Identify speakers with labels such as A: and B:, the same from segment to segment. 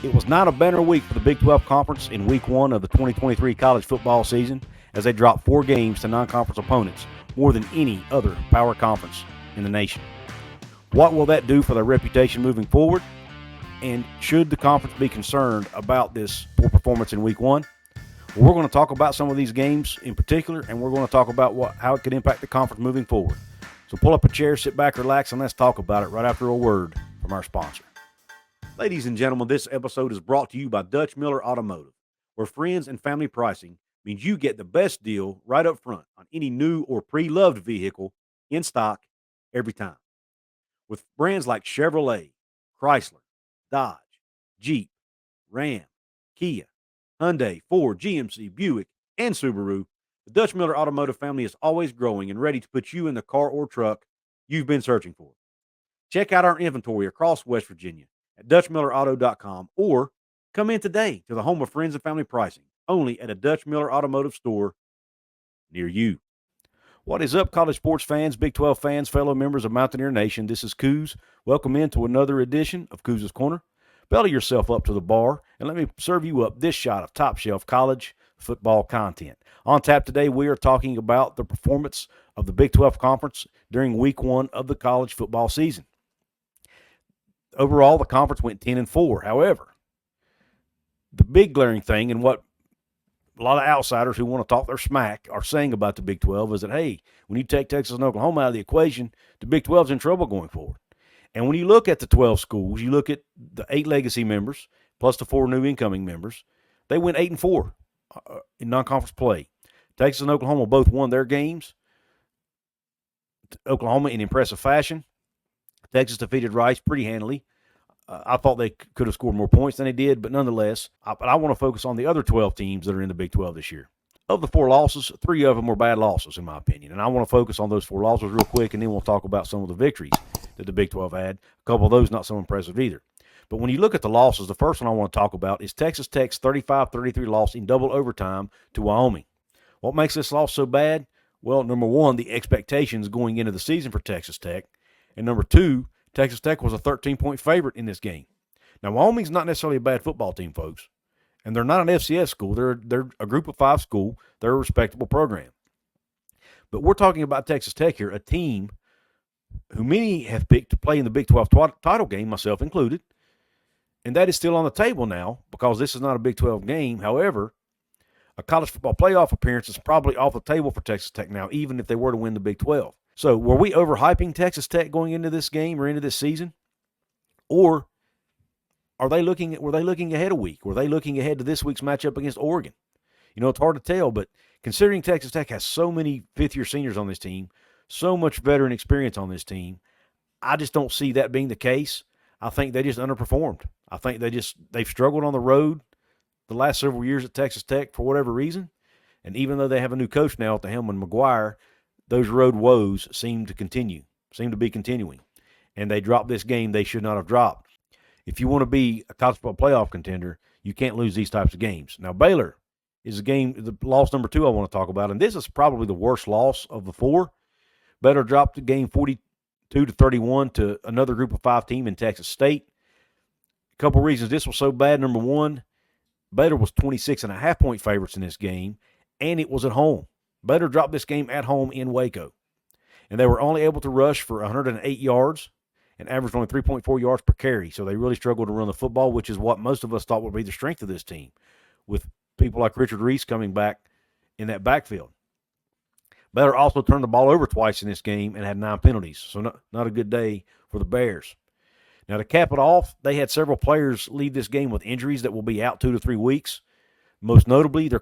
A: It was not a banner week for the Big 12 Conference in Week 1 of the 2023 college football season as they dropped 4 games to non-conference opponents, more than any other power conference in the nation. What will that do for their reputation moving forward? And should the conference be concerned about this poor performance in Week 1? Well, we're going to talk about some of these games in particular, and we're going to talk about how it could impact the conference moving forward. So pull up a chair, sit back, relax, and let's talk about it right after a word from our sponsor. Ladies and gentlemen, this episode is brought to you by Dutch Miller Automotive, where friends and family pricing means you get the best deal right up front on any new or pre-loved vehicle in stock every time. With brands like Chevrolet, Chrysler, Dodge, Jeep, Ram, Kia, Hyundai, Ford, GMC, Buick, and Subaru, the Dutch Miller Automotive family is always growing and ready to put you in the car or truck you've been searching for. Check out our inventory across West Virginia at DutchMillerAuto.com or come in today to the home of friends and family pricing, only at a Dutch Miller Automotive store near you. What is up, college sports fans, Big 12 fans, fellow members of Mountaineer Nation? This is Couz. Welcome into another edition of Couz's Corner. Belly yourself up to the bar, and let me serve you up this shot of top-shelf college football content. On tap today, we are talking about the performance of the Big 12 Conference during Week 1 of the college football season. Overall, the conference went 10-4. However, the big glaring thing, and what a lot of outsiders who want to talk their smack are saying about the Big 12 is that, hey, when you take Texas and Oklahoma out of the equation, the Big 12 is in trouble going forward. And when you look at the 12 schools, you look at the 8 legacy members plus the 4 new incoming members, they went 8-4 in non-conference play. Texas and Oklahoma both won their games. Oklahoma in impressive fashion. Texas defeated Rice pretty handily. I thought they could have scored more points than they did, but nonetheless, I want to focus on the other 12 teams that are in the Big 12 this year. Of the 4 losses, 3 of them were bad losses, in my opinion. And I want to focus on those 4 losses real quick, and then we'll talk about some of the victories that the Big 12 had. A couple of those not so impressive either. But when you look at the losses, the first one I want to talk about is Texas Tech's 35-33 loss in double overtime to Wyoming. What makes this loss so bad? Well, number one, the expectations going into the season for Texas Tech. And number 2, Texas Tech was a 13-point favorite in this game. Now, Wyoming's not necessarily a bad football team, folks. And they're not an FCS school. They're a group of 5 school. They're a respectable program. But we're talking about Texas Tech here, a team who many have picked to play in the Big 12 title game, myself included. And that is still on the table now because this is not a Big 12 game. However, a college football playoff appearance is probably off the table for Texas Tech now, even if they were to win the Big 12. So were we overhyping Texas Tech going into this game or into this season? Or were they looking ahead a week? Were they looking ahead to this week's matchup against Oregon? You know, it's hard to tell, but considering Texas Tech has so many fifth-year seniors on this team, so much veteran experience on this team, I just don't see that being the case. I think they just underperformed. I think they've struggled on the road the last several years at Texas Tech for whatever reason. And even though they have a new coach now at the helm in McGuire, those road woes seem to be continuing. And they dropped this game they should not have dropped. If you want to be a college football playoff contender, you can't lose these types of games. Now, Baylor is the loss number 2 I want to talk about, and this is probably the worst loss of the 4. Baylor dropped the game 42-31 to another group of 5 team in Texas State. A couple reasons this was so bad. Number 1, Baylor was 26.5-point favorites in this game, and it was at home. Baylor dropped this game at home in Waco, and they were only able to rush for 108 yards and averaged only 3.4 yards per carry. So they really struggled to run the football, which is what most of us thought would be the strength of this team, with people like Richard Reese coming back in that backfield. Baylor also turned the ball over twice in this game and had 9 penalties, so not a good day for the Bears. Now, to cap it off, they had several players leave this game with injuries that will be out 2 to 3 weeks, most notably their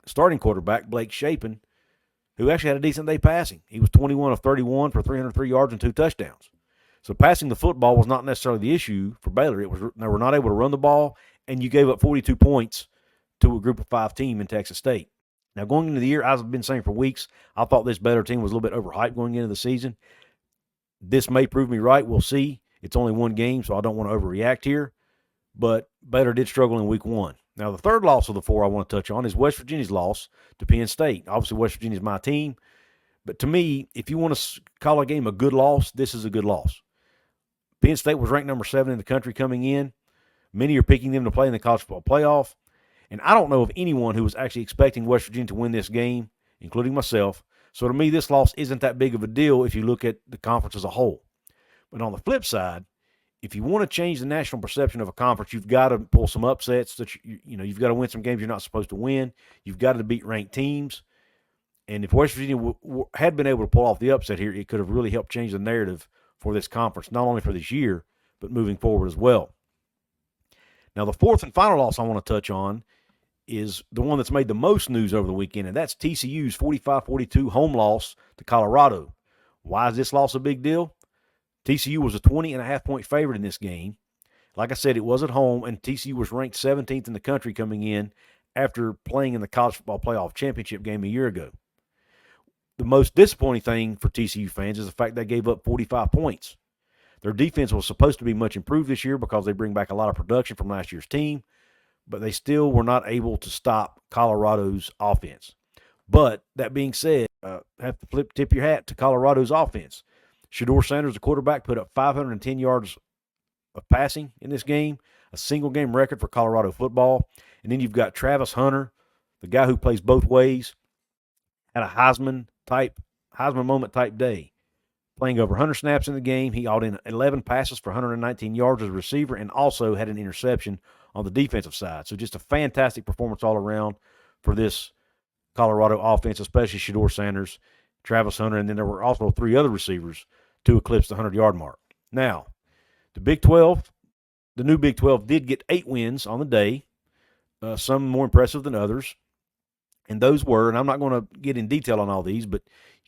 A: starting quarterback, Blake Shapen, who actually had a decent day passing. He was 21 of 31 for 303 yards and 2 touchdowns. So passing the football was not necessarily the issue for Baylor. They were not able to run the ball, and you gave up 42 points to a group of 5 team in Texas State. Now, going into the year, I've been saying for weeks, I thought this Baylor team was a little bit overhyped going into the season. This may prove me right. We'll see. It's only 1 game, so I don't want to overreact here. But Baylor did struggle in Week 1. Now, the third loss of the 4 I want to touch on is West Virginia's loss to Penn State. Obviously, West Virginia is my team. But to me, if you want to call a game a good loss, this is a good loss. Penn State was ranked number 7 in the country coming in. Many are picking them to play in the college football playoff. And I don't know of anyone who was actually expecting West Virginia to win this game, including myself. So to me, this loss isn't that big of a deal if you look at the conference as a whole. But on the flip side, if you want to change the national perception of a conference, you've got to pull some upsets. You've got to win some games you're not supposed to win. You've got to beat ranked teams. And if West Virginia had been able to pull off the upset here, it could have really helped change the narrative for this conference, not only for this year, but moving forward as well. Now, the fourth and final loss I want to touch on is the one that's made the most news over the weekend, and that's TCU's 45-42 home loss to Colorado. Why is this loss a big deal? TCU was a 20.5-point favorite in this game. Like I said, it was at home, and TCU was ranked 17th in the country coming in after playing in the college football playoff championship game a year ago. The most disappointing thing for TCU fans is the fact they gave up 45 points. Their defense was supposed to be much improved this year because they bring back a lot of production from last year's team, but they still were not able to stop Colorado's offense. But that being said, have to tip your hat to Colorado's offense. Shadeur Sanders, the quarterback, put up 510 yards of passing in this game, a single-game record for Colorado football. And then you've got Travis Hunter, the guy who plays both ways, had a Heisman moment type day, playing over 100 snaps in the game. He hauled in 11 passes for 119 yards as a receiver and also had an interception on the defensive side. So just a fantastic performance all around for this Colorado offense, especially Shadeur Sanders, Travis Hunter, and then there were also 3 other receivers to eclipse the 100-yard mark. Now, the new Big 12 did get 8 wins on the day, some more impressive than others. And those were, and I'm not going to get in detail on all these, but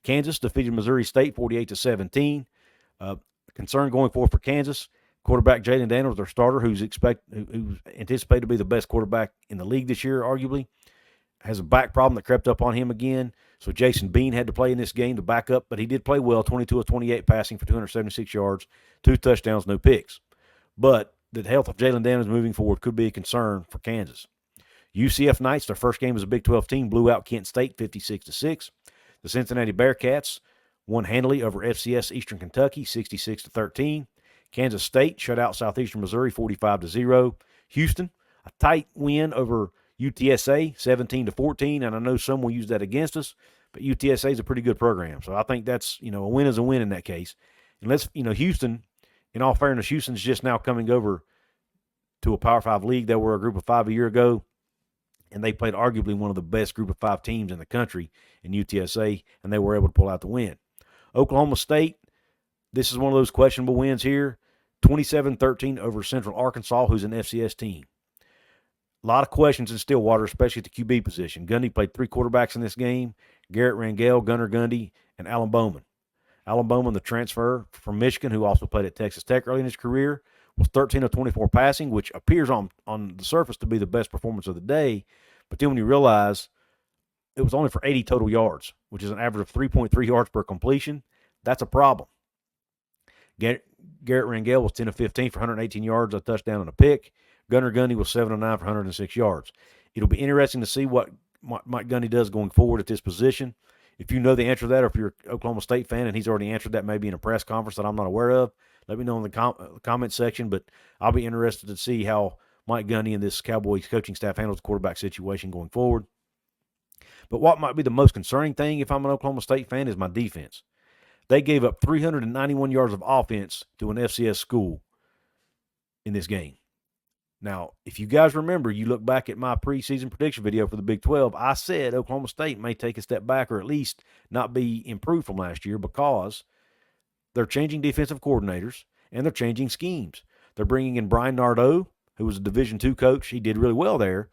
A: Kansas defeated Missouri State 48-17. Concern going forward for Kansas. Quarterback Jalen Daniels, their starter, who's anticipated to be the best quarterback in the league this year, arguably, has a back problem that crept up on him again. So Jason Bean had to play in this game to back up, but he did play well, 22 of 28 passing for 276 yards, 2 touchdowns, no picks. But the health of Jalen Daniels moving forward could be a concern for Kansas. UCF Knights, their first game as a Big 12 team, blew out Kent State 56-6. The Cincinnati Bearcats won handily over FCS Eastern Kentucky 66-13. Kansas State shut out Southeastern Missouri 45-0. Houston, a tight win over UTSA 17-14, and I know some will use that against us, but UTSA is a pretty good program. So I think that's, a win is a win in that case. And Houston, in all fairness, Houston's just now coming over to a Power 5 league. They were a group of 5 a year ago, and they played arguably one of the best group of 5 teams in the country in UTSA, and they were able to pull out the win. Oklahoma State, this is one of those questionable wins here, 27-13 over Central Arkansas, who's an FCS team. A lot of questions in Stillwater, especially at the QB position. Gundy played 3 quarterbacks in this game, Garrett Rangel, Gunnar Gundy, and Alan Bowman. Alan Bowman, the transfer from Michigan, who also played at Texas Tech early in his career, was 13 of 24 passing, which appears on the surface to be the best performance of the day. But then when you realize it was only for 80 total yards, which is an average of 3.3 yards per completion, that's a problem. Garrett Rangel was 10 of 15 for 118 yards, a touchdown and a pick. Gunnar Gundy was 7 of 9 for 106 yards. It'll be interesting to see what Mike Gundy does going forward at this position. If you know the answer to that, or if you're an Oklahoma State fan and he's already answered that maybe in a press conference that I'm not aware of, let me know in the comment section. But I'll be interested to see how Mike Gundy and this Cowboys coaching staff handles the quarterback situation going forward. But what might be the most concerning thing if I'm an Oklahoma State fan is my defense. They gave up 391 yards of offense to an FCS school in this game. Now, if you guys remember, you look back at my preseason prediction video for the Big 12, I said Oklahoma State may take a step back or at least not be improved from last year because they're changing defensive coordinators and they're changing schemes. They're bringing in Brian Nardo, who was a Division II coach. He did really well there,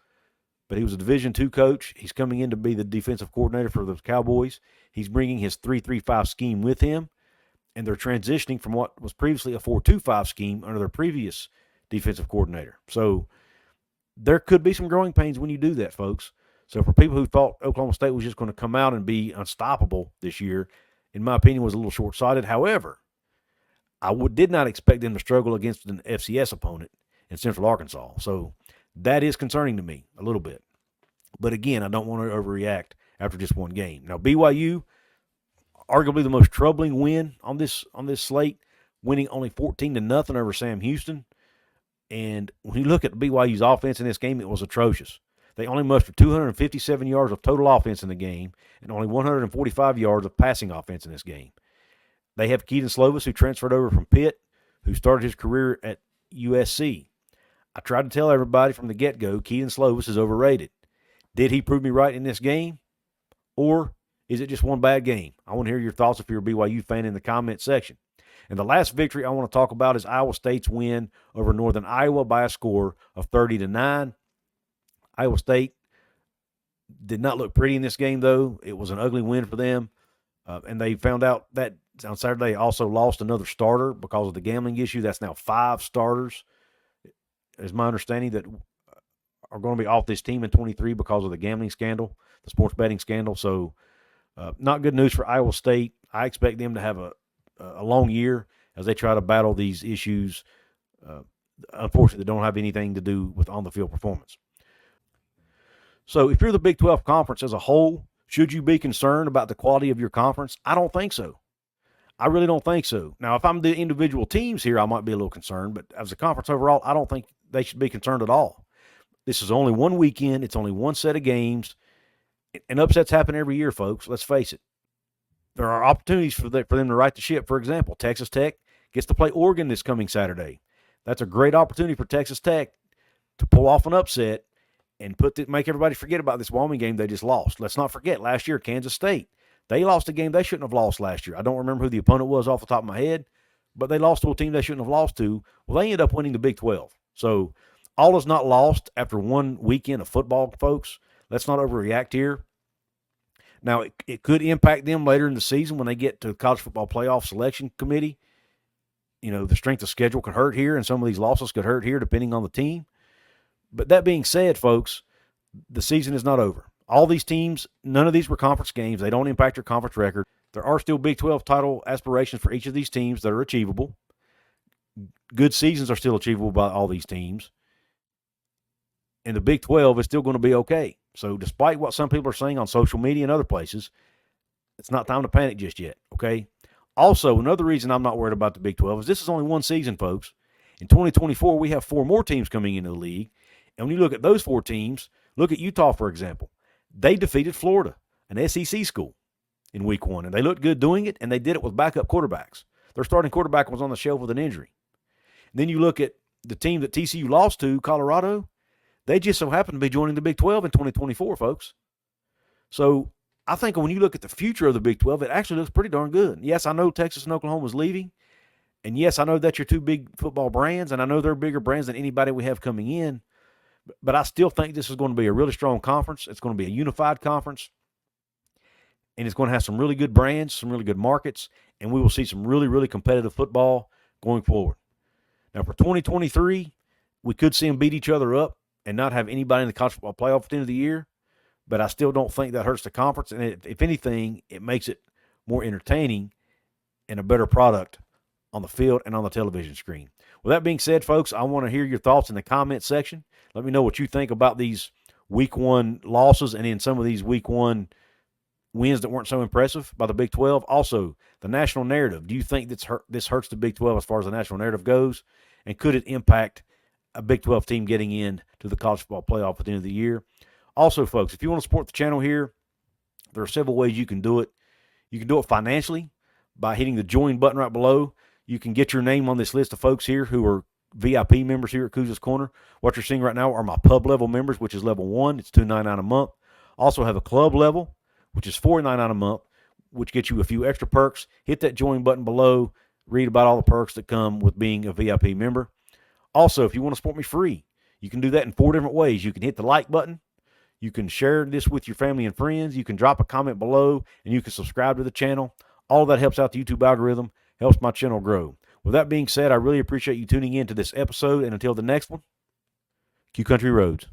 A: but he was a Division II coach. He's coming in to be the defensive coordinator for the Cowboys. He's bringing his 3-3-5 scheme with him, and they're transitioning from what was previously a 4-2-5 scheme under their previous defensive coordinator. So there could be some growing pains when you do that, folks. So for people who thought Oklahoma State was just going to come out and be unstoppable this year, in my opinion, was a little short-sighted. However, I did not expect them to struggle against an FCS opponent in Central Arkansas. So that is concerning to me a little bit. But again, I don't want to overreact after just one game. Now, BYU, arguably the most troubling win on this slate, winning only 14-0 over Sam Houston. And when you look at BYU's offense in this game, it was atrocious. They only mustered 257 yards of total offense in the game and only 145 yards of passing offense in this game. They have Kedon Slovis, who transferred over from Pitt, who started his career at USC. I tried to tell everybody from the get-go, Kedon Slovis is overrated. Did he prove me right in this game? Or is it just one bad game? I want to hear your thoughts if you're a BYU fan in the comment section. And the last victory I want to talk about is Iowa State's win over Northern Iowa by a score of 30-9. Iowa State did not look pretty in this game, though. It was an ugly win for them. And they found out that on Saturday they also lost another starter because of the gambling issue. That's now 5 starters, is my understanding, that are going to be off this team in 23 because of the gambling scandal, the sports betting scandal. So not good news for Iowa State. I expect them to have a long year as they try to battle these issues, unfortunately, that don't have anything to do with on-the-field performance. So if you're the Big 12 Conference as a whole, should you be concerned about the quality of your conference? I don't think so. I really don't think so. Now, if I'm the individual teams here, I might be a little concerned, but as a conference overall, I don't think they should be concerned at all. This is only one weekend. It's only one set of games. And upsets happen every year, folks. Let's face it. There are opportunities for them to right the ship. For example, Texas Tech gets to play Oregon this coming Saturday. That's a great opportunity for Texas Tech to pull off an upset and make everybody forget about this Wyoming game they just lost. Let's not forget, last year, Kansas State. They lost a game they shouldn't have lost last year. I don't remember who the opponent was off the top of my head, but they lost to a team they shouldn't have lost to. Well, they ended up winning the Big 12. So all is not lost after one weekend of football, folks. Let's not overreact here. Now, it could impact them later in the season when they get to the College Football Playoff Selection Committee. You know, the strength of schedule could hurt here, and some of these losses could hurt here depending on the team. But that being said, folks, the season is not over. All these teams, none of these were conference games. They don't impact your conference record. There are still Big 12 title aspirations for each of these teams that are achievable. Good seasons are still achievable by all these teams. And the Big 12 is still going to be okay. So despite what some people are saying on social media and other places, it's not time to panic just yet, okay? Also, another reason I'm not worried about the Big 12 is this is only one season, folks. In 2024, we have 4 more teams coming into the league. And when you look at those 4 teams, look at Utah, for example. They defeated Florida, an SEC school, in week 1. And they looked good doing it, and they did it with backup quarterbacks. Their starting quarterback was on the shelf with an injury. And then you look at the team that TCU lost to, Colorado. They just so happen to be joining the Big 12 in 2024, folks. So I think when you look at the future of the Big 12, it actually looks pretty darn good. Yes, I know Texas and Oklahoma is leaving. And yes, I know that's your 2 big football brands, and I know they're bigger brands than anybody we have coming in. But I still think this is going to be a really strong conference. It's going to be a unified conference. And it's going to have some really good brands, some really good markets, and we will see some really, really competitive football going forward. Now, for 2023, we could see them beat each other up and not have anybody in the college football playoff at the end of the year. But I still don't think that hurts the conference. And if anything, it makes it more entertaining and a better product on the field and on the television screen. With that being said, folks, I want to hear your thoughts in the comment section. Let me know what you think about these week 1 losses and then some of these week 1 wins that weren't so impressive by the Big 12. Also, the national narrative. Do you think this hurts the Big 12 as far as the national narrative goes? And could it impact a Big 12 team getting in to the college football playoff at the end of the year? Also, folks, if you want to support the channel here, there are several ways you can do it. You can do it financially by hitting the join button right below. You can get your name on this list of folks here who are VIP members here at Couz's Corner. What you're seeing right now are my pub level members, which is level 1. It's $2.99 a month. Also have a club level, which is $4.99 a month, which gets you a few extra perks. Hit that join button below. Read about all the perks that come with being a VIP member. Also, if you want to support me free, you can do that in 4 different ways. You can hit the like button. You can share this with your family and friends. You can drop a comment below, and you can subscribe to the channel. All of that helps out the YouTube algorithm, helps my channel grow. With that being said, I really appreciate you tuning in to this episode, and until the next one, Q Country Roads.